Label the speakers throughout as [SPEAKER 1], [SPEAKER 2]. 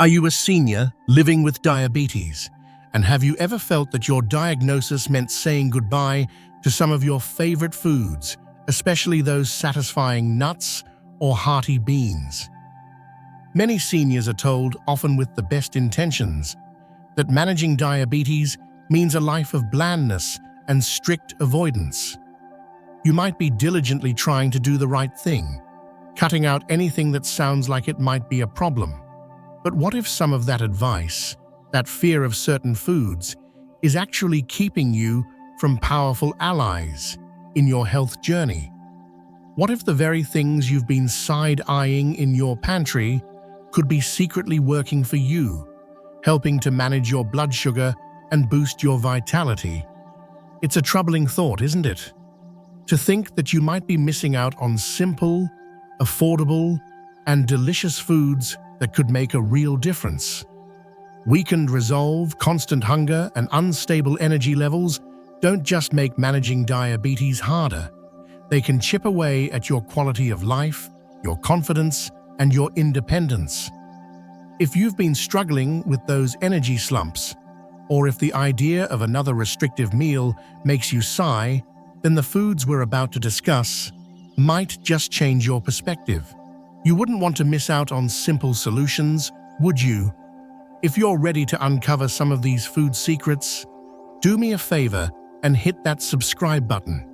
[SPEAKER 1] Are you a senior living with diabetes? And have you ever felt that your diagnosis meant saying goodbye to some of your favorite foods, especially those satisfying nuts or hearty beans? Many seniors are told, often with the best intentions, that managing diabetes means a life of blandness and strict avoidance. You might be diligently trying to do the right thing, cutting out anything that sounds like it might be a problem. But what if some of that advice, that fear of certain foods, is actually keeping you from powerful allies in your health journey? What if the very things you've been side-eyeing in your pantry could be secretly working for you, helping to manage your blood sugar and boost your vitality? It's a troubling thought, isn't it? To think that you might be missing out on simple, affordable, and delicious foods that could make a real difference. Weakened resolve, constant hunger, and unstable energy levels don't just make managing diabetes harder. They can chip away at your quality of life, your confidence, and your independence. If you've been struggling with those energy slumps, or if the idea of another restrictive meal makes you sigh, then the foods we're about to discuss might just change your perspective. You wouldn't want to miss out on simple solutions, would you? If you're ready to uncover some of these food secrets, do me a favor and hit that subscribe button.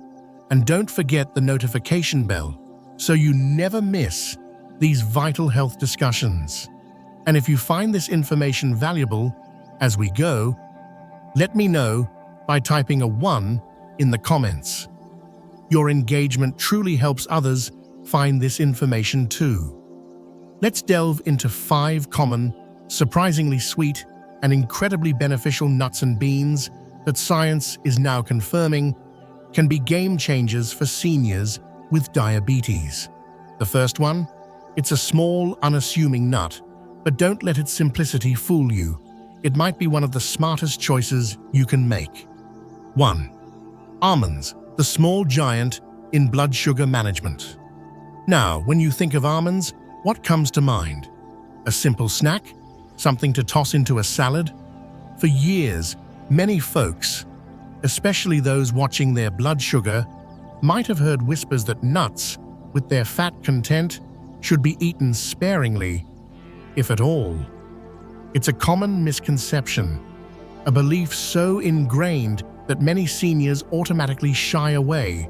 [SPEAKER 1] And don't forget the notification bell so you never miss these vital health discussions. And if you find this information valuable as we go, let me know by typing a 1 in the comments. Your engagement truly helps others find this information too. Let's delve into 5 common, surprisingly sweet, and incredibly beneficial nuts and beans that science is now confirming can be game changers for seniors with diabetes. The first one, it's a small, unassuming nut, but don't let its simplicity fool you. It might be one of the smartest choices you can make. 1. Almonds, the small giant in blood sugar management. Now, when you think of almonds, what comes to mind? A simple snack? Something to toss into a salad? For years, many folks, especially those watching their blood sugar, might have heard whispers that nuts, with their fat content, should be eaten sparingly, if at all. It's a common misconception, a belief so ingrained that many seniors automatically shy away,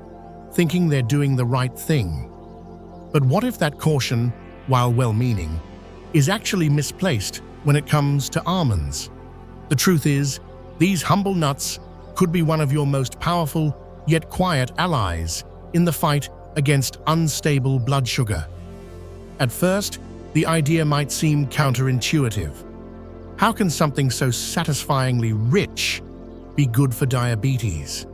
[SPEAKER 1] thinking they're doing the right thing. But what if that caution, while well-meaning, is actually misplaced when it comes to almonds? The truth is, these humble nuts could be one of your most powerful yet quiet allies in the fight against unstable blood sugar. At first, the idea might seem counterintuitive. How can something so satisfyingly rich be good for diabetes?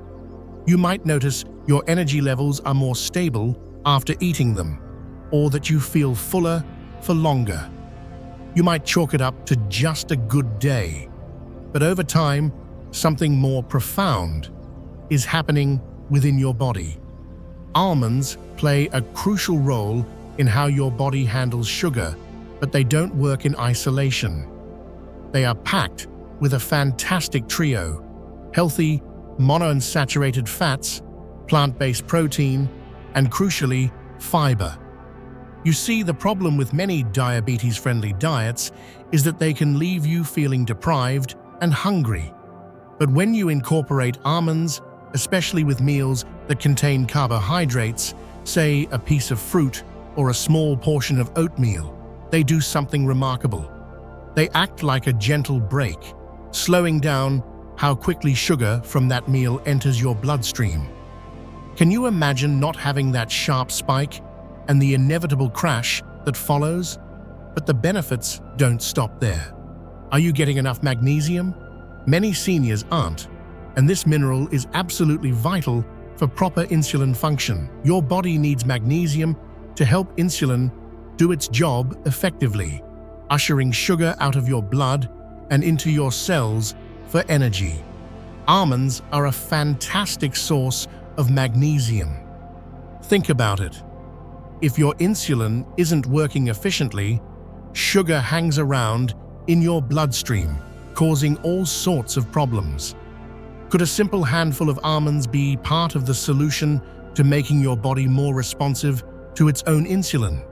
[SPEAKER 1] You might notice your energy levels are more stable after eating them, or that you feel fuller for longer. You might chalk it up to just a good day, but over time, something more profound is happening within your body. Almonds play a crucial role in how your body handles sugar, but they don't work in isolation. They are packed with a fantastic trio: healthy, monounsaturated fats, plant-based protein, and crucially, fiber. You see, the problem with many diabetes-friendly diets is that they can leave you feeling deprived and hungry. But when you incorporate almonds, especially with meals that contain carbohydrates, say a piece of fruit or a small portion of oatmeal, they do something remarkable. They act like a gentle brake, slowing down how quickly sugar from that meal enters your bloodstream. Can you imagine not having that sharp spike and the inevitable crash that follows? But the benefits don't stop there. Are you getting enough magnesium? Many seniors aren't, and this mineral is absolutely vital for proper insulin function. Your body needs magnesium to help insulin do its job effectively, ushering sugar out of your blood and into your cells for energy. Almonds are a fantastic source of magnesium. Think about it. If your insulin isn't working efficiently, sugar hangs around in your bloodstream, causing all sorts of problems. Could a simple handful of almonds be part of the solution to making your body more responsive to its own insulin?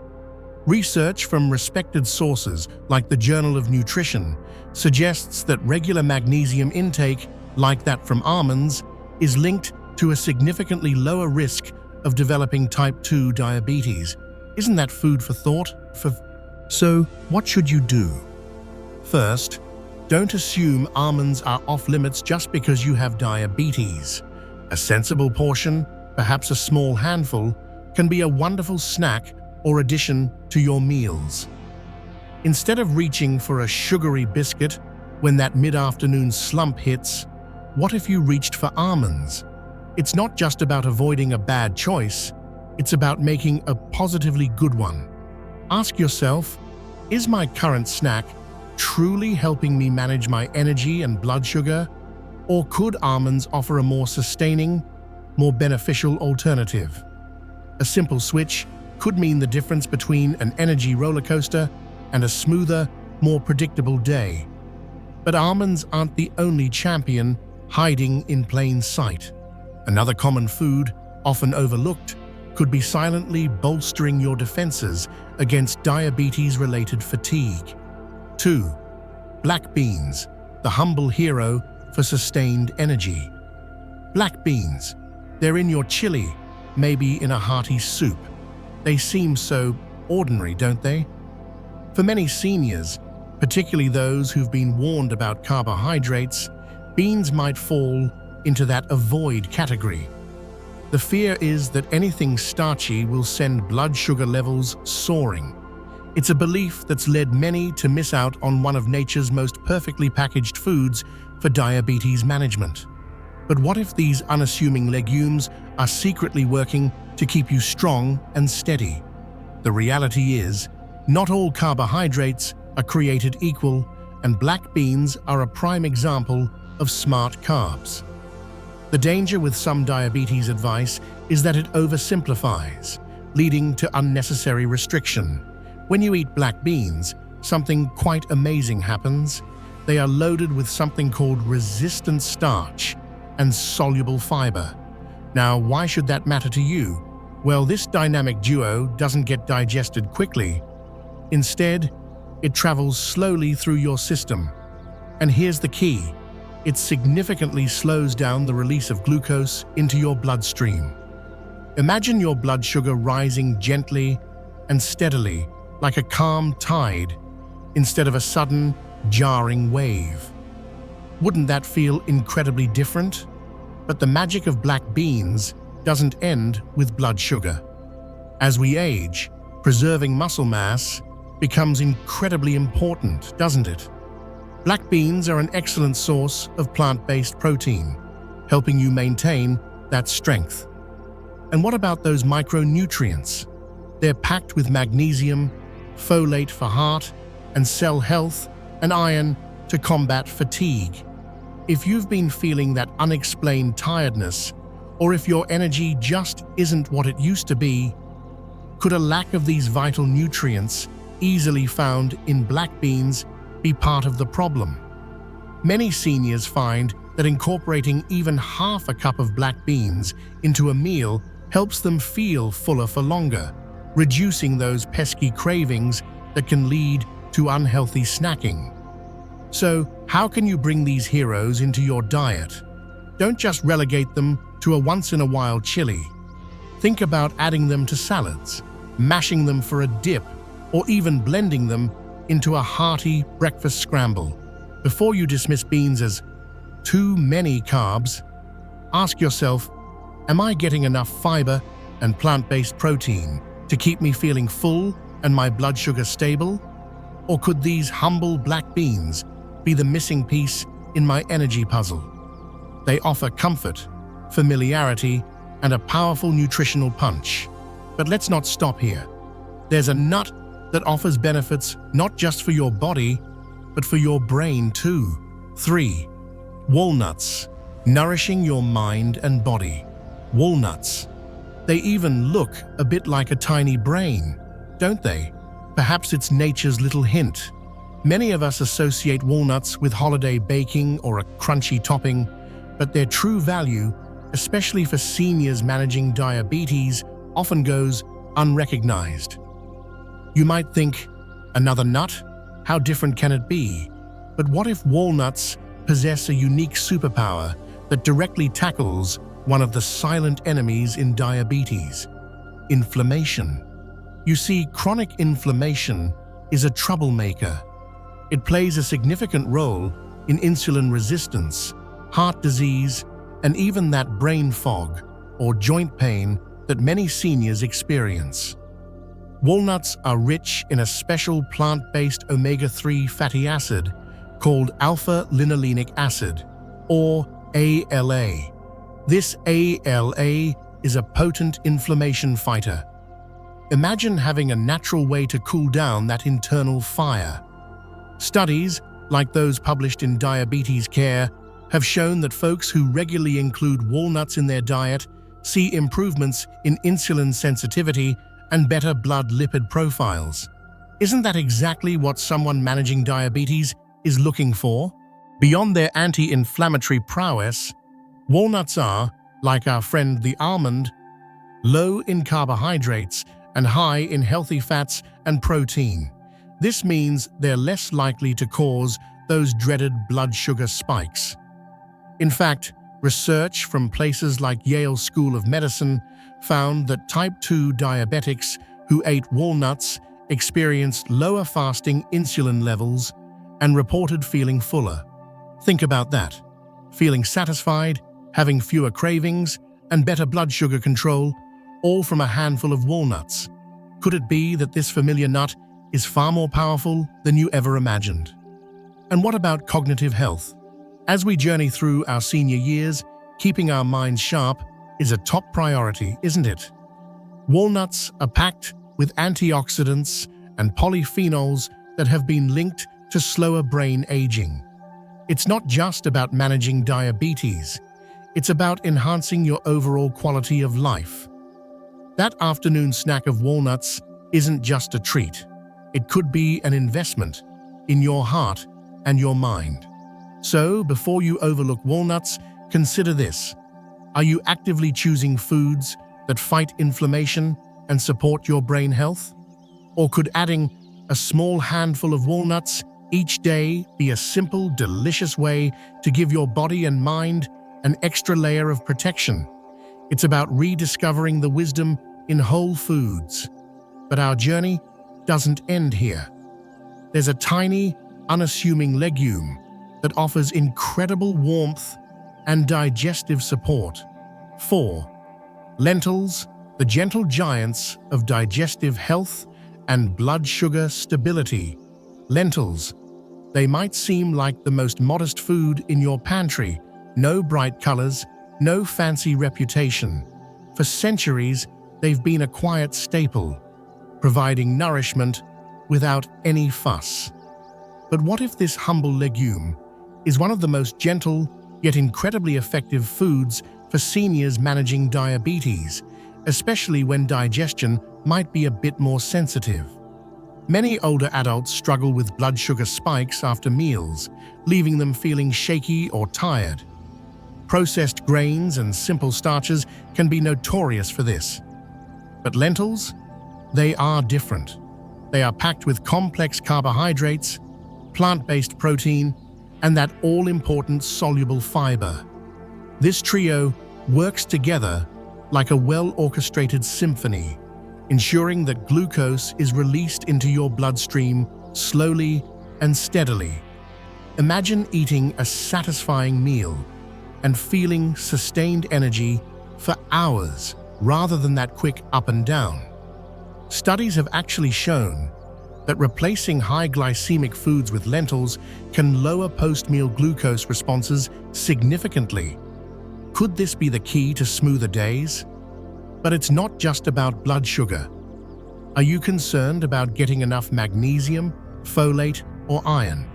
[SPEAKER 1] Research from respected sources like the Journal of Nutrition suggests that regular magnesium intake, like that from almonds, is linked to a significantly lower risk of developing type 2 diabetes. Isn't that food for thought? So, what should you do? First, don't assume almonds are off limits just because you have diabetes. A sensible portion, perhaps a small handful, can be a wonderful snack or addition to your meals. Instead of reaching for a sugary biscuit when that mid-afternoon slump hits, what if you reached for almonds? It's not just about avoiding a bad choice, it's about making a positively good one. Ask yourself, is my current snack truly helping me manage my energy and blood sugar? Or could almonds offer a more sustaining, more beneficial alternative? A simple switch could mean the difference between an energy roller coaster and a smoother, more predictable day. But almonds aren't the only champion hiding in plain sight. Another common food, often overlooked, could be silently bolstering your defenses against diabetes-related fatigue. 2. Black beans, the humble hero for sustained energy. Black beans, they're in your chili, maybe in a hearty soup. They seem so ordinary, don't they? For many seniors, particularly those who've been warned about carbohydrates, beans might fall into that avoid category. The fear is that anything starchy will send blood sugar levels soaring. It's a belief that's led many to miss out on one of nature's most perfectly packaged foods for diabetes management. But what if these unassuming legumes are secretly working to keep you strong and steady? The reality is, not all carbohydrates are created equal, and black beans are a prime example of smart carbs. The danger with some diabetes advice is that it oversimplifies, leading to unnecessary restriction. When you eat black beans, something quite amazing happens. They are loaded with something called resistant starch and soluble fiber. Now, why should that matter to you? Well, this dynamic duo doesn't get digested quickly. Instead, it travels slowly through your system. And here's the key. It significantly slows down the release of glucose into your bloodstream. Imagine your blood sugar rising gently and steadily, like a calm tide, instead of a sudden, jarring wave. Wouldn't that feel incredibly different? But the magic of black beans doesn't end with blood sugar. As we age, preserving muscle mass becomes incredibly important, doesn't it? Black beans are an excellent source of plant-based protein, helping you maintain that strength. And what about those micronutrients? They're packed with magnesium, folate for heart and cell health, and iron to combat fatigue. If you've been feeling that unexplained tiredness, or if your energy just isn't what it used to be, could a lack of these vital nutrients, easily found in black beans, be part of the problem? Many seniors find that incorporating even half a cup of black beans into a meal helps them feel fuller for longer, reducing those pesky cravings that can lead to unhealthy snacking. So, how can you bring these heroes into your diet? Don't just relegate them to a once-in-a-while chili. Think about adding them to salads, mashing them for a dip, or even blending them into a hearty breakfast scramble. Before you dismiss beans as too many carbs, ask yourself, am I getting enough fiber and plant-based protein to keep me feeling full and my blood sugar stable? Or could these humble black beans be the missing piece in my energy puzzle? They offer comfort, familiarity, and a powerful nutritional punch. But let's not stop here. There's a nut that offers benefits not just for your body, but for your brain too. 3. Walnuts, nourishing your mind and body. Walnuts. They even look a bit like a tiny brain, don't they? Perhaps it's nature's little hint. Many of us associate walnuts with holiday baking or a crunchy topping, but their true value, especially for seniors managing diabetes, often goes unrecognized. You might think, another nut? How different can it be? But what if walnuts possess a unique superpower that directly tackles one of the silent enemies in diabetes: inflammation? You see, chronic inflammation is a troublemaker. It plays a significant role in insulin resistance, heart disease, and even that brain fog or joint pain that many seniors experience. Walnuts are rich in a special plant-based omega-3 fatty acid called alpha-linolenic acid, or ALA. This ALA is a potent inflammation fighter. Imagine having a natural way to cool down that internal fire. Studies, like those published in Diabetes Care, have shown that folks who regularly include walnuts in their diet see improvements in insulin sensitivity and better blood lipid profiles. Isn't that exactly what someone managing diabetes is looking for? Beyond their anti-inflammatory prowess, walnuts are, like our friend the almond, low in carbohydrates and high in healthy fats and protein. This means they're less likely to cause those dreaded blood sugar spikes. In fact, research from places like Yale School of Medicine found that type 2 diabetics who ate walnuts experienced lower fasting insulin levels and reported feeling fuller. Think about that. Feeling satisfied, having fewer cravings, and better blood sugar control, all from a handful of walnuts. Could it be that this familiar nut is far more powerful than you ever imagined? And what about cognitive health? As we journey through our senior years, keeping our minds sharp is a top priority, isn't it? Walnuts are packed with antioxidants and polyphenols that have been linked to slower brain aging. It's not just about managing diabetes, it's about enhancing your overall quality of life. That afternoon snack of walnuts isn't just a treat. It could be an investment in your heart and your mind. So, before you overlook walnuts, consider this. Are you actively choosing foods that fight inflammation and support your brain health? Or could adding a small handful of walnuts each day be a simple, delicious way to give your body and mind an extra layer of protection? It's about rediscovering the wisdom in whole foods. But our journey doesn't end here. There's a tiny, unassuming legume that offers incredible warmth and digestive support. 4. Lentils, the gentle giants of digestive health and blood sugar stability. Lentils. They might seem like the most modest food in your pantry. No bright colors, no fancy reputation. For centuries, they've been a quiet staple, providing nourishment without any fuss. But what if this humble legume is one of the most gentle yet incredibly effective foods for seniors managing diabetes, especially when digestion might be a bit more sensitive? Many older adults struggle with blood sugar spikes after meals, leaving them feeling shaky or tired. Processed grains and simple starches can be notorious for this. But lentils? They are different. They are packed with complex carbohydrates, plant-based protein, and that all-important soluble fiber. This trio works together like a well-orchestrated symphony, ensuring that glucose is released into your bloodstream slowly and steadily. Imagine eating a satisfying meal and feeling sustained energy for hours rather than that quick up and down. Studies have actually shown that replacing high glycemic foods with lentils can lower post-meal glucose responses significantly. Could this be the key to smoother days? But it's not just about blood sugar. Are you concerned about getting enough magnesium, folate, or iron?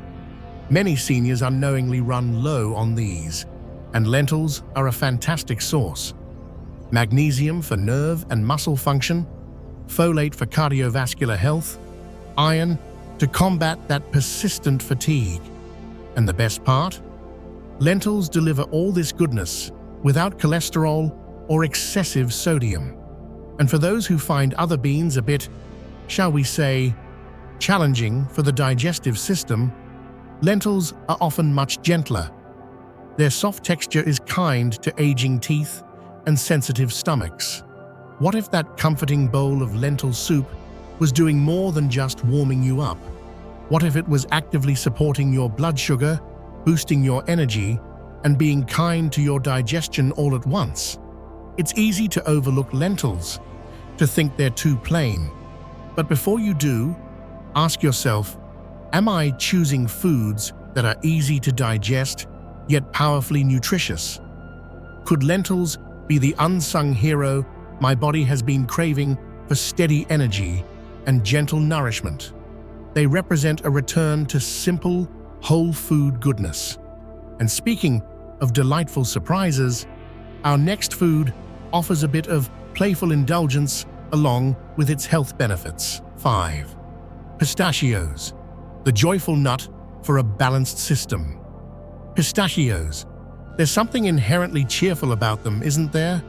[SPEAKER 1] Many seniors unknowingly run low on these, and lentils are a fantastic source. Magnesium for nerve and muscle function, folate for cardiovascular health, iron to combat that persistent fatigue. And the best part? Lentils deliver all this goodness without cholesterol or excessive sodium. And for those who find other beans a bit, shall we say, challenging for the digestive system, lentils are often much gentler. Their soft texture is kind to aging teeth and sensitive stomachs. What if that comforting bowl of lentil soup was doing more than just warming you up? What if it was actively supporting your blood sugar, boosting your energy, and being kind to your digestion all at once? It's easy to overlook lentils, to think they're too plain. But before you do, ask yourself, am I choosing foods that are easy to digest, yet powerfully nutritious? Could lentils be the unsung hero my body has been craving for steady energy and gentle nourishment? They represent a return to simple, whole food goodness. And speaking of delightful surprises, our next food offers a bit of playful indulgence along with its health benefits. 5. Pistachios, the joyful nut for a balanced system. Pistachios. There's something inherently cheerful about them, isn't there?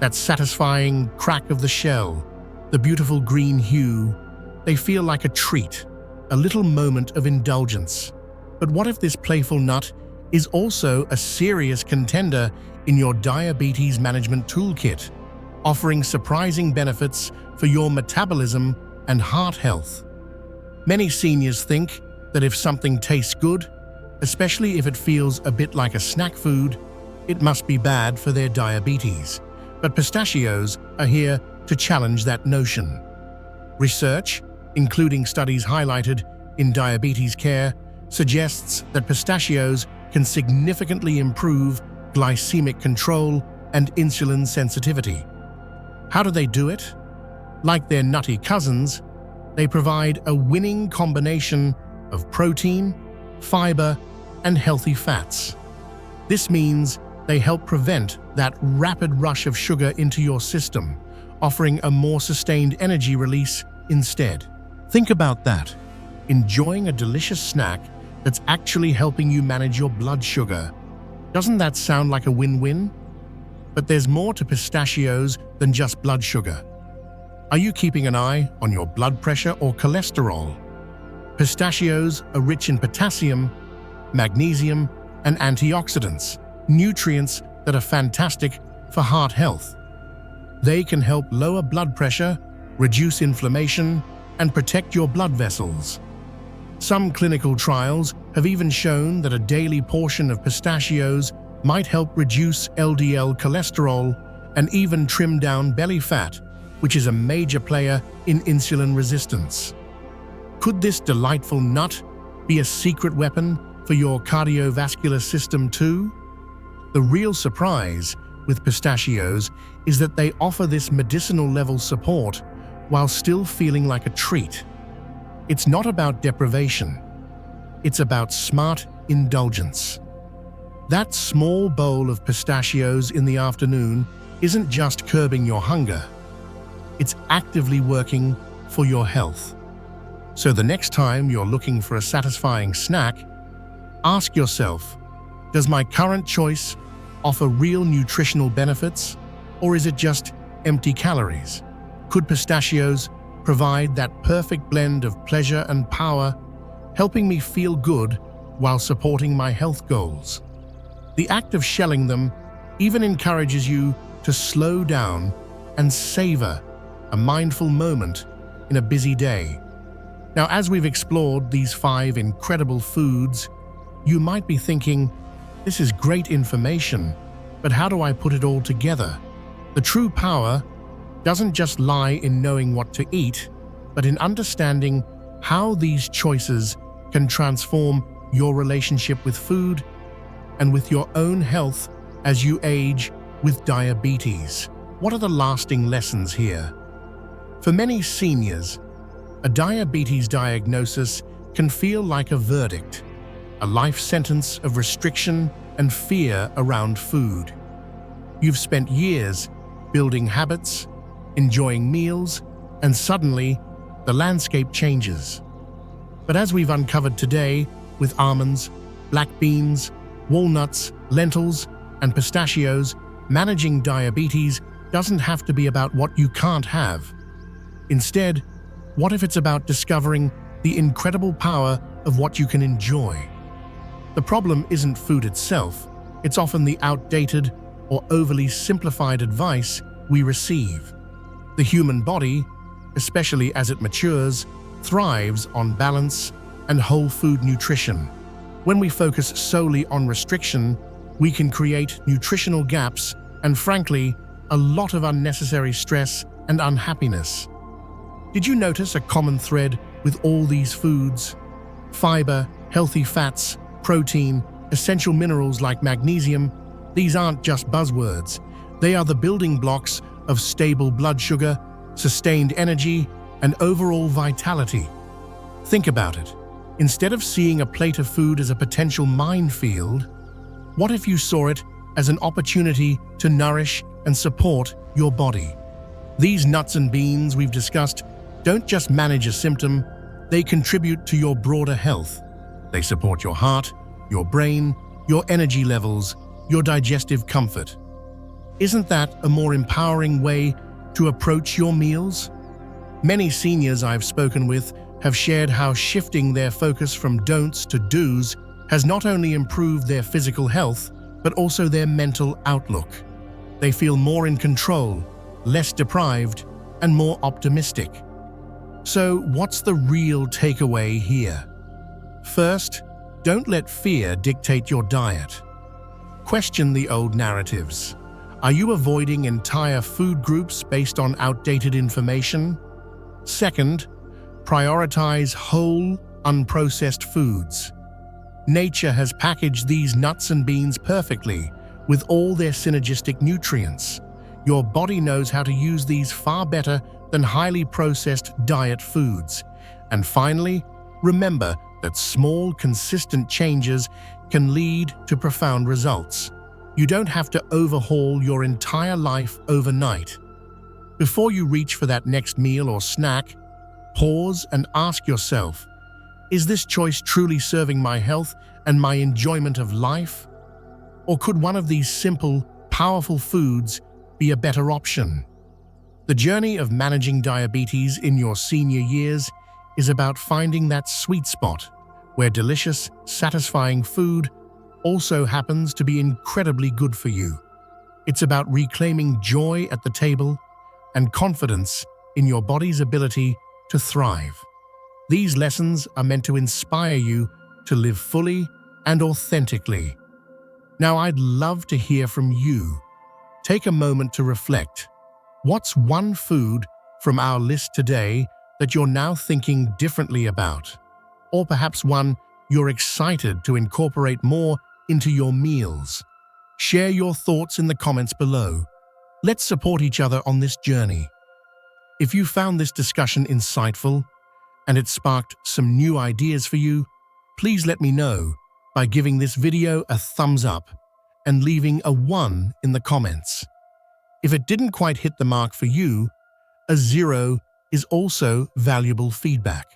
[SPEAKER 1] That satisfying crack of the shell, the beautiful green hue. They feel like a treat, a little moment of indulgence. But what if this playful nut is also a serious contender in your diabetes management toolkit, offering surprising benefits for your metabolism and heart health? Many seniors think that if something tastes good, especially if it feels a bit like a snack food, it must be bad for their diabetes. But pistachios are here to challenge that notion. Research, including studies highlighted in Diabetes Care, suggests that pistachios can significantly improve glycemic control and insulin sensitivity. How do they do it? Like their nutty cousins, they provide a winning combination of protein, fiber, and healthy fats. This means they help prevent that rapid rush of sugar into your system, offering a more sustained energy release instead. Think about that. Enjoying a delicious snack that's actually helping you manage your blood sugar. Doesn't that sound like a win-win? But there's more to pistachios than just blood sugar. Are you keeping an eye on your blood pressure or cholesterol? Pistachios are rich in potassium, magnesium, and antioxidants, nutrients that are fantastic for heart health. They can help lower blood pressure, reduce inflammation, and protect your blood vessels. Some clinical trials have even shown that a daily portion of pistachios might help reduce LDL cholesterol and even trim down belly fat, which is a major player in insulin resistance. Could this delightful nut be a secret weapon for your cardiovascular system too? The real surprise with pistachios is that they offer this medicinal level support while still feeling like a treat. It's not about deprivation. It's about smart indulgence. That small bowl of pistachios in the afternoon isn't just curbing your hunger. It's actively working for your health. So the next time you're looking for a satisfying snack, ask yourself, does my current choice offer real nutritional benefits, or is it just empty calories? Could pistachios provide that perfect blend of pleasure and power, helping me feel good while supporting my health goals? The act of shelling them even encourages you to slow down and savor a mindful moment in a busy day. Now, as we've explored these 5 incredible foods, you might be thinking, this is great information, but how do I put it all together? The true power doesn't just lie in knowing what to eat, but in understanding how these choices can transform your relationship with food and with your own health as you age with diabetes. What are the lasting lessons here? For many seniors, a diabetes diagnosis can feel like a verdict, a life sentence of restriction and fear around food. You've spent years building habits, enjoying meals, and suddenly the landscape changes. But as we've uncovered today, with almonds, black beans, walnuts, lentils, and pistachios, managing diabetes doesn't have to be about what you can't have. Instead, what if it's about discovering the incredible power of what you can enjoy? The problem isn't food itself, it's often the outdated or overly simplified advice we receive. The human body, especially as it matures, thrives on balance and whole food nutrition. When we focus solely on restriction, we can create nutritional gaps and, frankly, a lot of unnecessary stress and unhappiness. Did you notice a common thread with all these foods? Fiber, healthy fats, protein, essential minerals like magnesium, these aren't just buzzwords. They are the building blocks of stable blood sugar, sustained energy, and overall vitality. Think about it. Instead of seeing a plate of food as a potential minefield, what if you saw it as an opportunity to nourish and support your body? These nuts and beans we've discussed don't just manage a symptom, they contribute to your broader health. They support your heart, your brain, your energy levels, your digestive comfort. Isn't that a more empowering way to approach your meals? Many seniors I've spoken with have shared how shifting their focus from don'ts to do's has not only improved their physical health, but also their mental outlook. They feel more in control, less deprived, and more optimistic. So, what's the real takeaway here? First, don't let fear dictate your diet. Question the old narratives. Are you avoiding entire food groups based on outdated information? Second, prioritize whole, unprocessed foods. Nature has packaged these nuts and beans perfectly, with all their synergistic nutrients. Your body knows how to use these far better than highly processed diet foods. And finally, remember that small, consistent changes can lead to profound results. You don't have to overhaul your entire life overnight. Before you reach for that next meal or snack, pause and ask yourself, is this choice truly serving my health and my enjoyment of life? Or could one of these simple, powerful foods be a better option? The journey of managing diabetes in your senior years is about finding that sweet spot where delicious, satisfying food also happens to be incredibly good for you. It's about reclaiming joy at the table and confidence in your body's ability to thrive. These lessons are meant to inspire you to live fully and authentically. Now, I'd love to hear from you. Take a moment to reflect. What's one food from our list today that you're now thinking differently about? Or perhaps one you're excited to incorporate more into your meals? Share your thoughts in the comments below. Let's support each other on this journey. If you found this discussion insightful and it sparked some new ideas for you, please let me know by giving this video a thumbs up and leaving a 1 in the comments. If it didn't quite hit the mark for you, a 0 is also valuable feedback.